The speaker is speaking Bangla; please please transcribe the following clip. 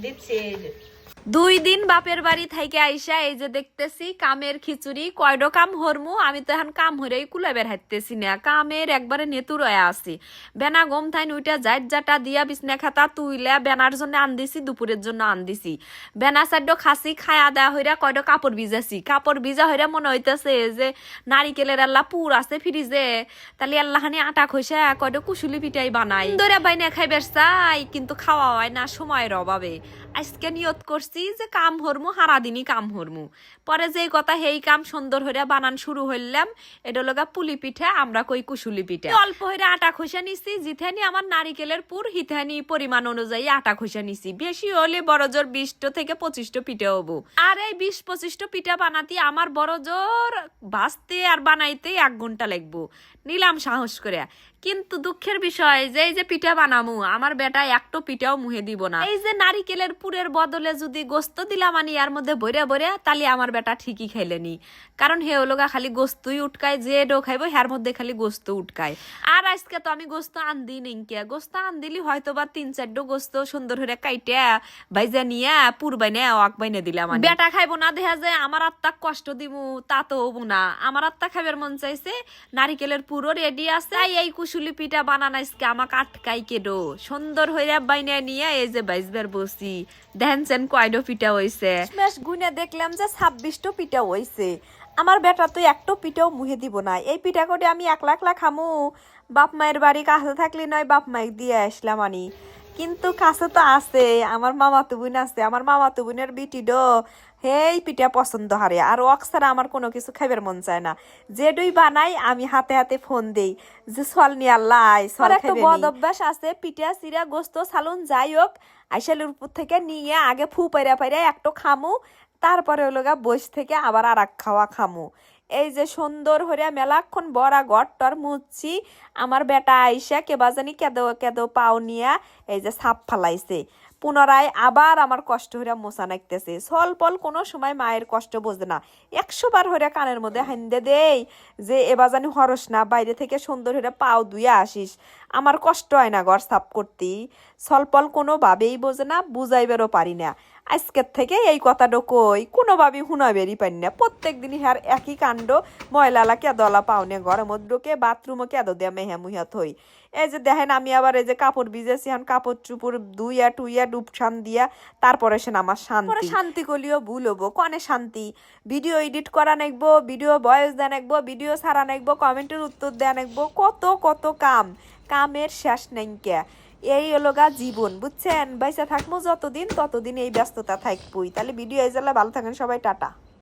দিচ্ছে। 2 দিন বাপের বাড়ি থেকে আইসা এই যে দেখতেছি কামের খিচুড়ি কয়ডো কাম হরমু। আমি তো এখন কাম হরেই কুলে বের হাইতেছি না, কামের একবারে নেতুর হয়ে আছি। বেনা গম থাইন উইটা জাট জাটা দিয়া বিছনা খাতা তুইলে বেনার জন্য আনদিছি, দুপুরের জন্য আনদিছি। বেনা সাইড খাসি খায়া দেয়া হইরা কয়ডো কাপড় ভিজাছি, কাপড় ভিজা হইরা মনে হইতেছে যে নারিকেলের আল্লাহ পুর আছে ফ্রিজে, তাহলে আল্লাহানি আটা খসা কয়ডো কুশুলি পিঠাই বানাই দরে বাইনা খাইবার চাই, কিন্তু খাওয়া হয় না সময়ের অভাবে। আজকে নিয়ত করছি যে কাম হরমু, হারাদিনই কাম হরমু। পরে যে কথা হেই কাম সুন্দর হইরা বানান শুরু হইলাম। এটা লগা পুলি পিঠা, আমরা কই কুশুলি পিঠা। অল্প হইরা আটা খসা নিছি, জিথানি আমার নারিকেলের পুর হিথানি পরিমাণ অনুযায়ী আটা খসা নিছি। বেশি হলে বড় জোর 20 থেকে 25 পিঠা হবো। আর এই 20-25 পিঠা বানাতে আমার বড় জোর বাঁচতে আর বানাইতে 1 ঘন্টা লাগবো। নিলাম সাহস করে, কিন্তু দুঃখের বিষয় যে এই যে পিঠা বানামু আমার বেটা একটো পিঠাও মুহে দিব না। এই যে নারিকেলের পুরের বদলে যদি গোস্ত দিলাম আনি এর মধ্যে ভরে ভরে, তাহলে আমার বেটা ঠিকই খাইলেনি। কারণ হে ওলোগা খালি গোস্তই উটকায়, যে ডো খাইবো হের মধ্যে খালি গোস্ত উটকায়। আর আজকে তো আমি গোস্ত আনদি নিংকে, গোস্ত আনদিলি হয়তো বা 3-4 গোস্ত সুন্দর হয়ে কাইটে ভাইজা নিয়ে পুর বাইনে ওয়াক বাইনে দিলাম। বেটা খাইবো না দেখা যায় আমার আত্মাক কষ্ট দিমু, তা তো হবো না। আমার আত্মা খাইবার মন চাইছে, নারিকেলের পুরো রেডি আছে। এই কুশুলি পিঠা বানানো আজকে আমাকে আটকাই কেডো সুন্দর হইয়া বাইনে নিয়ে এই যে বাইজবার বসি। দেখেন কয়ডো পিঠা হইছে, গুনে দেখলাম যে 26টো পিঠা হইছে। আমার বেটা তো একটো পিঠাও মুহে দিব না। এই পিঠা করে আমি একলা খামু? বাপ মায়ের বাড়ি কাছে থাকলে নয় বাপ মাইক দিয়ে আসলাম আনি, কিন্তু কাছে তো আছে আমার মামাতো বোন আছে। আমার মামাতো বোনের বিটি ডো হেই পিঠা পছন্দ হারে, আর অক্সারা আমার কোনো কিছু খাইবার মন চায় না। যেডুই বানাই আমি হাতে হাতে ফোন দেই যে সল নিয়ে আল্লাহ সল খাইবে। একটা বদ অভ্যাস আছে, পিঠা চিরা গোস্ত সালুন যাই হোক আইসালের উপর থেকে নিয়ে আগে ফু পাইরা পাইরা একটো খামু, তারপরে ওলোগা বস থেকে আবার আর এক খাওয়া খামু। এই যে সুন্দর হইয়া মেলাক্ষণ বড়া গড়টর মুচ্ছি। আমার বেটা আইসা কেবা জানি কেদো কেদো পাও নিয়া এই যে সাপ ফালাইছে। পুনরায় আবার আমার কষ্ট হইয়া মোছা নাকতেছে। সলপল কোনো সময় মায়ের কষ্ট বোঝে না। 100 বার হইয়া কানের মধ্যে হাইন্দে দেই যে এবার জানি হরস না, বাইরে থেকে সুন্দর হইয়া পাও ধুইয়া আসিস। আমার কষ্ট হয় না ঘর সাফ করতে। সলপল কোনোভাবেই বোঝে না, বুঝাইবেরও পারি না। আজকের থেকে এই কথাটা কই কোনোভাবেই হুনাবেরই পারি না। প্রত্যেক দিনই হ্যার একই কাণ্ড, ময়লালা কেদলা পাওনে ঘরের মধ্যে বাথরুমও কেদ দেয়া মেহা মুহিয়া থই। এই যে দেখেন আমি আবার এই যে কাপড় ভিজেছি, এখন কাপড় চুপড় ধুইয়া টুইয়া ডুবসান দিয়া তারপরে সে আমার শান্তি। শান্তি করলেও ভুল হবো, কনে শান্তি? ভিডিও এডিট করা নাকবো, ভিডিও ভয়েস দেয়া নাকবো, ভিডিও ছাড়া নাকবো, কমেন্টের উত্তর দেয়া নাকবো, কত কত কাম, কামের শেষ নাইকে। এই হলোগা জীবন, বুঝছেন? বাইসা থাকবো যতদিন ততদিন এই ব্যস্ততা থাকবই। তাহলে ভিডিও এই ভালো থাকেন সবাই, টাটা।